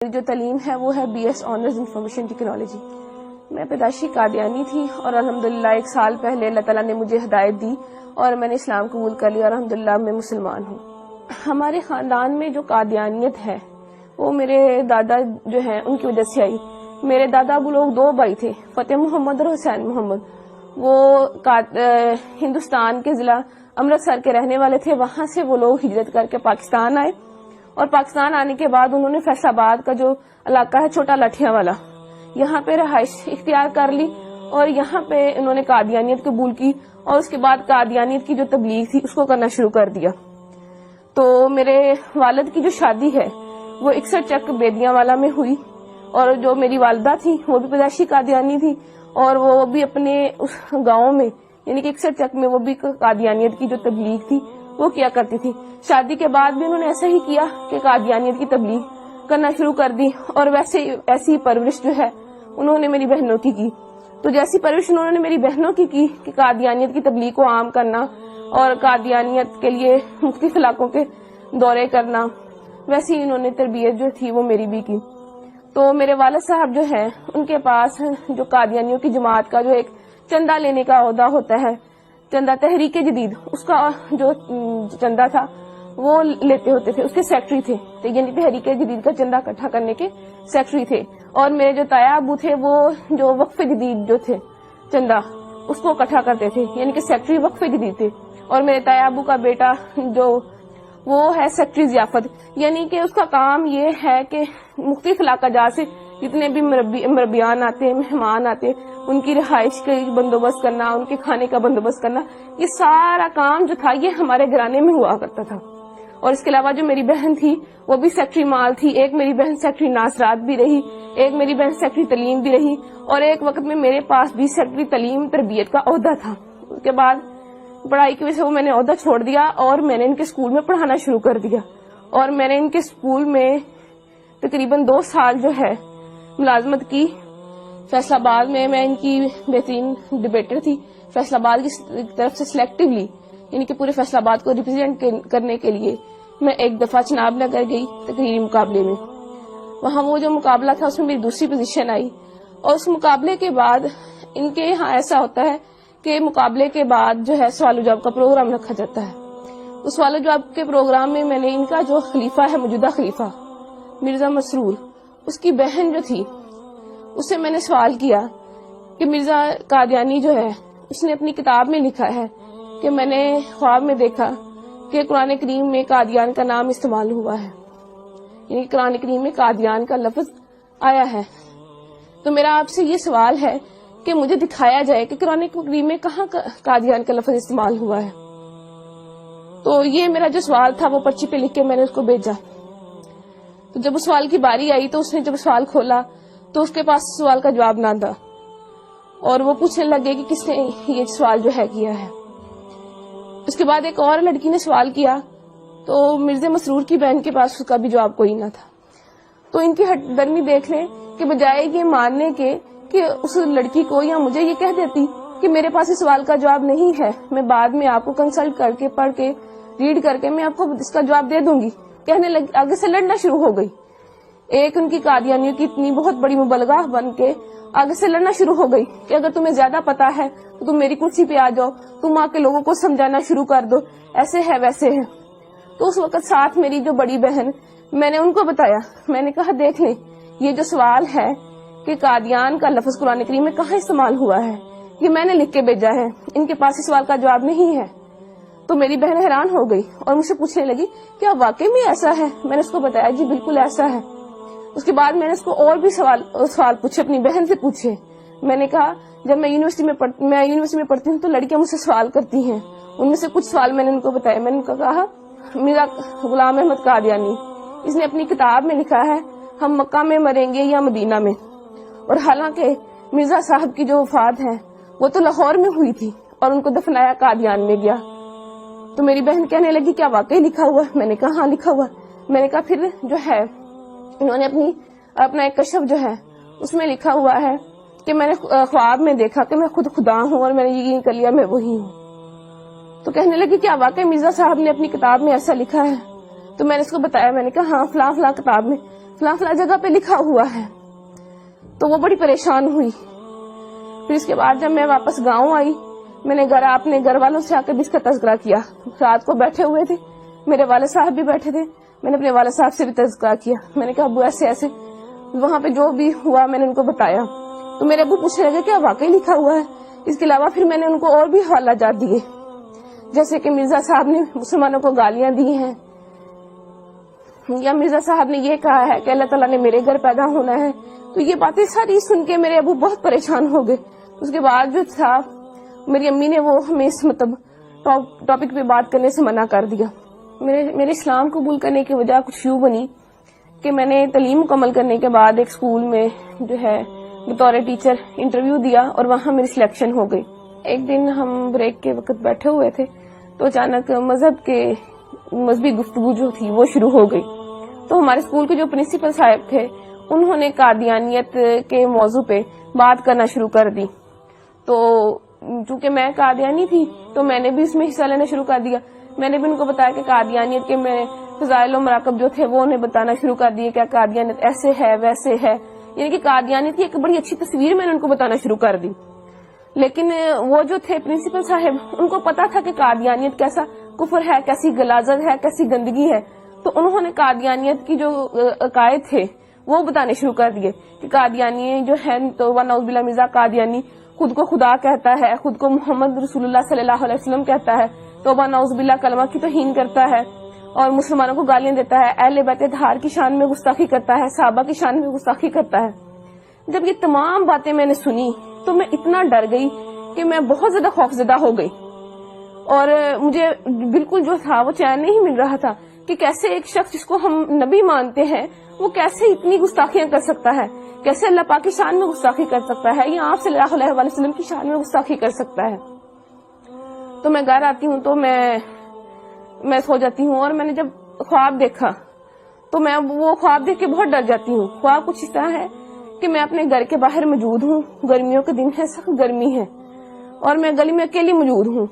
میری جو تعلیم ہے وہ ہے BS آنرز انفارمیشن ٹیکنالوجی. میں پیدائشی قادیانی تھی اور الحمدللہ 1 سال پہلے اللہ تعالیٰ نے مجھے ہدایت دی اور میں نے اسلام قبول کر لیا اور الحمدللہ میں مسلمان ہوں. ہمارے خاندان میں جو قادیانیت ہے وہ میرے دادا جو ہیں ان کی وجہ سے آئی. میرے دادا ابو لوگ 2 بھائی تھے، فتح محمد اور حسین محمد. وہ ہندوستان کے ضلع امرتسر کے رہنے والے تھے. وہاں سے وہ لوگ ہجرت کر کے پاکستان آئے اور پاکستان آنے کے بعد انہوں نے فیصل آباد کا جو علاقہ ہے چھوٹا لٹھیا والا، یہاں پہ رہائش اختیار کر لی اور یہاں پہ انہوں نے قادیانیت قبول کی اور اس کے بعد قادیانیت کی جو تبلیغ تھی اس کو کرنا شروع کر دیا. تو میرے والد کی جو شادی ہے وہ 61 چک بیدیاں والا میں ہوئی اور جو میری والدہ تھی وہ بھی پیدائشی قادیانی تھی اور وہ بھی اپنے اس گاؤں میں یعنی کہ 61 چک میں وہ بھی قادیانیت کی جو تبلیغ تھی وہ کیا کرتی تھی. شادی کے بعد بھی انہوں نے ایسا ہی کیا کہ قادیانیت کی تبلیغ کرنا شروع کر دی اور ایسی پرورش جو ہے انہوں نے میری بہنوں کی کی. تو جیسی پرورش انہوں نے میری بہنوں کی کہ قادیانیت کی تبلیغ کو عام کرنا اور قادیانیت کے لیے مختلف علاقوں کے دورے کرنا، ویسی انہوں نے تربیت جو تھی وہ میری بھی کی. تو میرے والد صاحب جو ہیں ان کے پاس جو قادیانیوں کی جماعت کا جو ایک چندہ لینے کا عہدہ ہوتا ہے، چندہ تحریک جدید، اس کا جو چندہ تھا وہ لیتے ہوتے تھے، اس کے سیکٹری تھے. یعنی تحریک جدید کا چندہ اکٹھا کرنے کے سیکٹری تھے. اور میرے جو تایا ابو تھے وہ جو وقف جدید جو تھے چندہ اس کو اکٹھا کرتے تھے، یعنی کہ سیکٹری وقف جدید تھے. اور میرے تایا ابو کا بیٹا جو وہ ہے سیکٹری ضیافت، یعنی کہ اس کا کام یہ ہے کہ مختلف علاقہ جات سے جتنے بھی مربیان آتے، مہمان آتے، ان کی رہائش کا بندوبست کرنا، ان کے کھانے کا بندوبست کرنا، یہ سارا کام جو تھا یہ ہمارے گھرانے میں ہوا کرتا تھا. اور اس کے علاوہ جو میری بہن تھی وہ بھی سیکٹری مال تھی. ایک میری بہن سیکٹری ناصرات بھی رہی، ایک میری بہن سیکٹری تعلیم بھی رہی اور ایک وقت میں میرے پاس بھی سیکٹری تعلیم تربیت کا عہدہ تھا. اس کے بعد پڑھائی کی وجہ سے وہ میں نے عہدہ چھوڑ دیا اور میں نے ان کے اسکول میں پڑھانا شروع کر دیا. اور میں نے ان کے اسکول میں تقریباً 2 سال جو ہے ملازمت کی. فیصل آباد میں ان کی بہترین ڈبیٹر تھی. فیصل آباد کی طرف سے سلیکٹیولی یعنی کہ پورے فیصل آباد کو ریپرزینٹ کرنے کے لیے میں ایک دفعہ چناب نگر گئی تقریری مقابلے میں. وہاں وہ جو مقابلہ تھا اس میں میری دوسری پوزیشن آئی. اور اس مقابلے کے بعد ان کے یہاں ایسا ہوتا ہے کہ مقابلے کے بعد جو ہے سوال و جواب کا پروگرام رکھا جاتا ہے. اس سوال و جواب کے پروگرام میں نے ان کا جو خلیفہ ہے، موجودہ خلیفہ مرزا مسرور، اس کی بہن جو تھی اس سے میں نے سوال کیا کہ مرزا قادیانی جو ہے اس نے اپنی کتاب میں لکھا ہے کہ میں نے خواب میں دیکھا کہ قرآن کریم میں قادیان کا نام استعمال ہوا ہے، یعنی قرآن کریم میں قادیان کا لفظ آیا ہے. تو میرا آپ سے یہ سوال ہے کہ مجھے دکھایا جائے کہ قرآن کریم میں کہاں قادیان کا لفظ استعمال ہوا ہے. تو یہ میرا جو سوال تھا وہ پرچی پہ لکھ کے میں نے اس کو بھیجا. تو جب اس سوال کی باری آئی تو اس نے جب سوال کھولا تو اس کے پاس سوال کا جواب نہ تھا اور وہ پوچھنے لگے کہ کس نے یہ سوال جو ہے کیا ہے. اس کے بعد ایک اور لڑکی نے سوال کیا تو مرزا مسرور کی بہن کے پاس اس کا بھی جواب کوئی نہ تھا. تو ان کی ہٹ درمی دیکھ لیں کہ بجائے یہ ماننے کے کہ اس لڑکی کو یا مجھے یہ کہہ دیتی کہ میرے پاس اس سوال کا جواب نہیں ہے، میں بعد میں آپ کو کنسلٹ کر کے پڑھ کے ریڈ کر کے میں آپ کو اس کا جواب دے دوں گی، کہنے لگی، آگے سے لڑنا شروع ہو گئی. ایک ان کی قادیانیوں کی اتنی بہت بڑی مبلغہ بن کے آگے سے لڑنا شروع ہو گئی کہ اگر تمہیں زیادہ پتا ہے تو تم میری کرسی پہ آ جاؤ، تم آ کے لوگوں کو سمجھانا شروع کر دو، ایسے ہے ویسے ہے. تو اس وقت ساتھ میری جو بڑی بہن، میں نے ان کو بتایا، میں نے کہا دیکھ لیں یہ جو سوال ہے کہ قادیان کا لفظ قرآن کریم میں کہاں استعمال ہوا ہے یہ میں نے لکھ کے بھیجا ہے، ان کے پاس اس سوال کا جواب نہیں ہے. تو میری بہن حیران ہو گئی اور مجھ سے پوچھنے لگی کیا واقعی میں ایسا ہے؟ میں نے اس کو بتایا جی بالکل ایسا ہے. اس کے بعد میں نے اس کو اور بھی سوال پوچھے، اپنی بہن سے پوچھے. میں نے کہا جب میں یونیورسٹی میں پڑھتی ہوں تو لڑکیاں مجھ سے سوال کرتی ہیں، ان میں سے کچھ سوال میں نے ان کو بتایا. میں نے ان کو کہا میرا غلام احمد قادیانی، اس نے اپنی کتاب میں لکھا ہے ہم مکہ میں مریں گے یا مدینہ میں. اور حالانکہ مرزا صاحب کی جو وفات ہے وہ تو لاہور میں ہوئی تھی اور ان کو دفنایا قادیان میں گیا. تو میری بہن کہنے لگی کیا واقعی لکھا ہوا؟ میں نے کہا ہاں لکھا ہوا. میں نے کہا پھر جو ہے انہوں نے اپنا ایک کشف جو ہے اس میں لکھا ہوا ہے کہ میں نے خواب میں دیکھا کہ میں خود خدا ہوں اور میں نے یقین کر لیا میں وہی ہوں. تو کہنے لگی کیا واقعی مرزا صاحب نے اپنی کتاب میں ایسا لکھا ہے؟ تو میں نے اس کو بتایا، میں نے کہا ہاں فلاں فلاں کتاب میں فلاں فلاں جگہ پہ لکھا ہوا ہے. تو وہ بڑی پریشان ہوئی. پھر اس کے بعد جب میں واپس گاؤں آئی, میں نے اپنے گھر والوں سے آ کے بھی اس کا تذکرہ کیا. رات کو بیٹھے ہوئے تھے, میرے والد صاحب بھی بیٹھے تھے, میں نے اپنے والد صاحب سے بھی تذکرہ کیا. میں نے کہا ابو ایسے ایسے, وہاں پہ جو بھی ہوا میں نے ان کو بتایا. تو میرے ابو پوچھنے لگے کیا واقعی لکھا ہوا ہے. اس کے علاوہ پھر میں نے ان کو اور بھی حوالہ جات دیے, جیسے کہ مرزا صاحب نے مسلمانوں کو گالیاں دی ہیں, یا مرزا صاحب نے یہ کہا ہے کہ اللہ تعالیٰ نے میرے گھر پیدا ہونا ہے. تو یہ باتیں ساری سن کے میرے ابو بہت پریشان ہو گئے. اس کے بعد جو تھا میری امی نے وہ ہمیں اس ٹاپک پہ بات کرنے سے منع کر دیا. میرے اسلام قبول کرنے کی وجہ کچھ یوں بنی کہ میں نے تعلیم مکمل کرنے کے بعد ایک اسکول میں جو ہے بطور ٹیچر انٹرویو دیا اور وہاں میری سلیکشن ہو گئی. ایک دن ہم بریک کے وقت بیٹھے ہوئے تھے تو اچانک مذہبی گفتگو جو تھی وہ شروع ہو گئی. تو ہمارے اسکول کے جو پرنسپل صاحب تھے انہوں نے قادیانیت کے موضوع پہ بات کرنا شروع کر دی. تو چونکہ میں قادیانی تھی تو میں نے بھی اس میں حصہ لینا شروع کر دیا. میں نے بھی ان کو بتایا کہ قادیانیت کے میں فضائل و مراقب جو تھے وہ انہیں بتانا شروع کر دیے, کیا قادیانیت ایسے ہے ویسے ہے, یعنی کہ قادیانیت کی ایک بڑی اچھی تصویر میں نے ان کو بتانا شروع کر دی. لیکن وہ جو تھے پرنسپل صاحب ان کو پتا تھا کہ قادیانیت کیسا کفر ہے, کیسی غلاظت ہے, کیسی گندگی ہے. تو انہوں نے قادیانیت کی جو عقائد تھے وہ بتانے شروع کر دیے کہ قادیانی جو ہے تو نعوذ باللہ مرزا قادیانی خود کو خدا کہتا ہے, خود کو محمد رسول اللہ صلی اللہ علیہ وسلم کہتا ہے, توبہ نعوذ باللہ کلمہ کی توہین کرتا ہے اور مسلمانوں کو گالیاں دیتا ہے, اہل بیت اطہار کی شان میں گستاخی کرتا ہے, صحابہ کی شان میں گستاخی کرتا ہے. جب یہ تمام باتیں میں نے سنی تو میں اتنا ڈر گئی کہ میں بہت زیادہ خوفزدہ ہو گئی اور مجھے بالکل جو تھا وہ چین نہیں مل رہا تھا کہ کیسے ایک شخص جس کو ہم نبی مانتے ہیں وہ کیسے اتنی گستاخیاں کر سکتا ہے, کیسے اللہ پاک کی شان میں گستاخی کر سکتا ہے, یا آپ صلی اللہ علیہ وسلم کی شان میں گستاخی کر سکتا ہے. تو میں گھر آتی ہوں تو میں سو جاتی ہوں, اور میں نے جب خواب دیکھا تو میں وہ خواب دیکھ کے بہت ڈر جاتی ہوں. خواب کچھ اس طرح ہے کہ میں اپنے گھر کے باہر موجود ہوں, گرمیوں کے دن ہے, سخت گرمی ہے, اور میں گلی میں اکیلی موجود ہوں,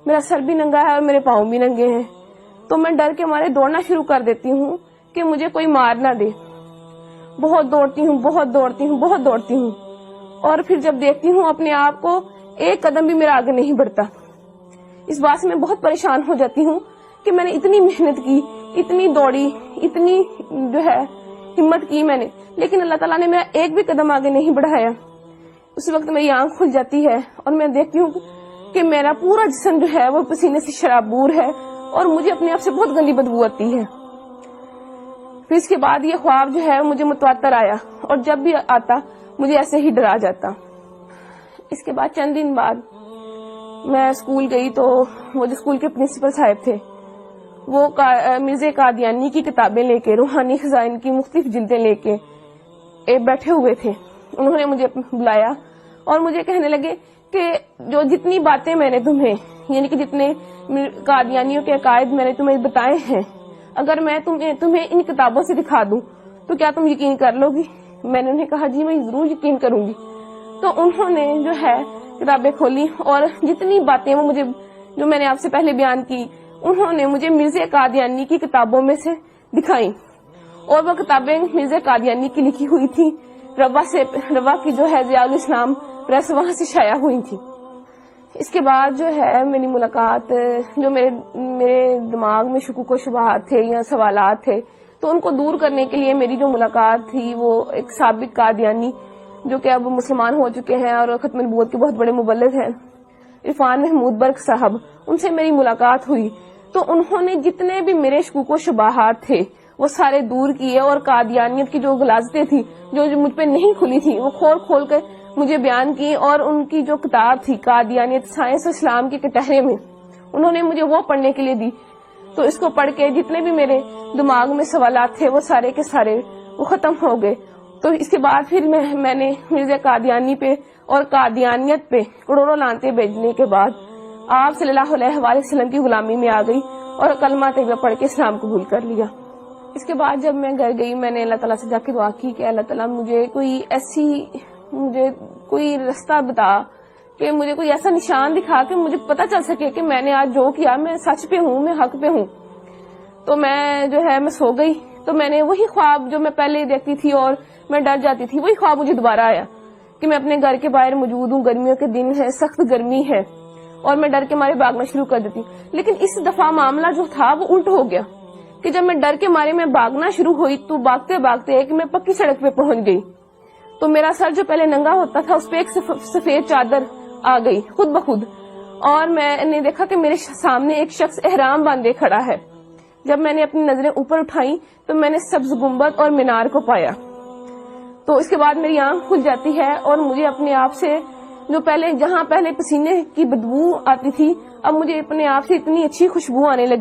میرا سر بھی ننگا ہے اور میرے پاؤں بھی ننگے ہیں. تو میں ڈر کے مارے دوڑنا شروع کر دیتی ہوں کہ مجھے کوئی مار نہ دے. بہت دوڑتی ہوں, اور پھر جب دیکھتی ہوں اپنے آپ کو ایک قدم بھی میرا آگے نہیں بڑھتا. اس بات سے میں بہت پریشان ہو جاتی ہوں کہ میں نے اتنی محنت کی, اتنی دوڑی, اتنی جو ہے ہمت کی میں نے, لیکن اللہ تعالیٰ نے میرا ایک بھی قدم آگے نہیں بڑھایا. اس وقت میری آنکھ کھل جاتی ہے اور میں دیکھتی ہوں کہ میرا پورا جسم جو ہے وہ پسینے سے شرابور ہے اور مجھے اپنے آپ سے بہت گندی بدبو آتی ہے. پھر اس کے بعد یہ خواب جو ہے مجھے متواتر آیا, اور جب بھی آتا مجھے ایسے ہی ڈرا جاتا. اس کے بعد چند دن بعد میں اسکول گئی تو وہ جو اسکول کے پرنسپل صاحب تھے وہ مرزا قادیانی کی کتابیں لے کے, روحانی خزائن کی مختلف جلدیں لے کے بیٹھے ہوئے تھے. انہوں نے مجھے بلایا اور مجھے کہنے لگے کہ جو جتنی باتیں میں نے تمہیں, یعنی کہ جتنے قادیانیوں کے عقائد میں نے تمہیں بتائے ہیں, اگر میں تمہیں ان کتابوں سے دکھا دوں تو کیا تم یقین کر لو گی؟ میں نے انہیں کہا جی میں ضرور یقین کروں گی. تو انہوں نے جو ہے کتابیں کھولی اور جتنی باتیں وہ مجھے جو میں نے آپ سے پہلے بیان کی انہوں نے مجھے مرزا قادیانی کی کتابوں میں سے دکھائیں, اور وہ کتابیں مرزا قادیانی کی لکھی ہوئی تھی. روا کی جو ہے ضیاء الاسلام پریس وہاں سے شائع ہوئی تھی. اس کے بعد جو ہے میری ملاقات, جو میرے دماغ میں شکوک و شبہات تھے یا سوالات تھے تو ان کو دور کرنے کے لیے میری جو ملاقات تھی وہ ایک سابق قادیانی جو کہ اب مسلمان ہو چکے ہیں اور ختم نبوت کے بہت بڑے مبلغ ہیں, عرفان محمود برق صاحب, ان سے میری ملاقات ہوئی. تو انہوں نے جتنے بھی میرے شکوک و شبہات تھے وہ سارے دور کیے, اور قادیانیت کی جو غلاظتیں تھی جو مجھ پہ نہیں کھلی تھی وہ کھول کے مجھے بیان کی. اور ان کی جو کتاب تھی قادیانیت سائنس و اسلام کے کٹہرے میں, انہوں نے مجھے وہ پڑھنے کے لیے دی. تو اس کو پڑھ کے جتنے بھی میرے دماغ میں سوالات تھے وہ سارے کے سارے وہ ختم ہو گئے. تو اس کے بعد پھر میں نے مرزا قادیانی پہ اور قادیانیت پہ کروڑوں لعنتیں بھیجنے کے بعد آپ صلی اللہ علیہ وسلم کی غلامی میں آ گئی اور کلمہ طیبہ پڑھ کے اسلام قبول کر لیا. اس کے بعد جب میں گھر گئی میں نے اللہ تعالیٰ سے جا کے دعا کی کہ اللہ تعالیٰ مجھے کوئی رستہ بتا, کہ مجھے کوئی ایسا نشان دکھا کہ مجھے پتہ چل سکے کہ میں نے آج جو کیا میں سچ پہ ہوں, میں حق پہ ہوں. تو میں جو ہے میں سو گئی تو میں نے وہی خواب جو میں پہلے دیکھتی تھی اور میں ڈر جاتی تھی، وہی خواب مجھے دوبارہ آیا کہ میں اپنے گھر کے باہر موجود ہوں، گرمیوں کے دن ہے، سخت گرمی ہے، اور میں ڈر کے مارے بھاگنا شروع کر دیتی. لیکن اس دفعہ معاملہ جو تھا وہ الٹ ہو گیا کہ جب میں ڈر کے مارے میں بھاگنا شروع ہوئی تو بھاگتے بھاگتے ایک میں پکی سڑک پہ پہنچ گئی. تو میرا سر جو پہلے ننگا ہوتا تھا اس پہ ایک سفید چادر آ گئی خود بخود، اور میں نے دیکھا کہ میرے سامنے ایک شخص احرام باندھے کھڑا ہے. جب میں نے اپنی نظریں اوپر اٹھائی تو میں نے سبز گنبد اور مینار کو پایا. تو اس کے بعد میری آنکھ کھل جاتی ہے اور مجھے اپنے آپ سے جو جہاں پہلے پسینے کی بدبو آتی تھی، اب مجھے اپنے آپ سے اتنی اچھی خوشبو آنے لگی.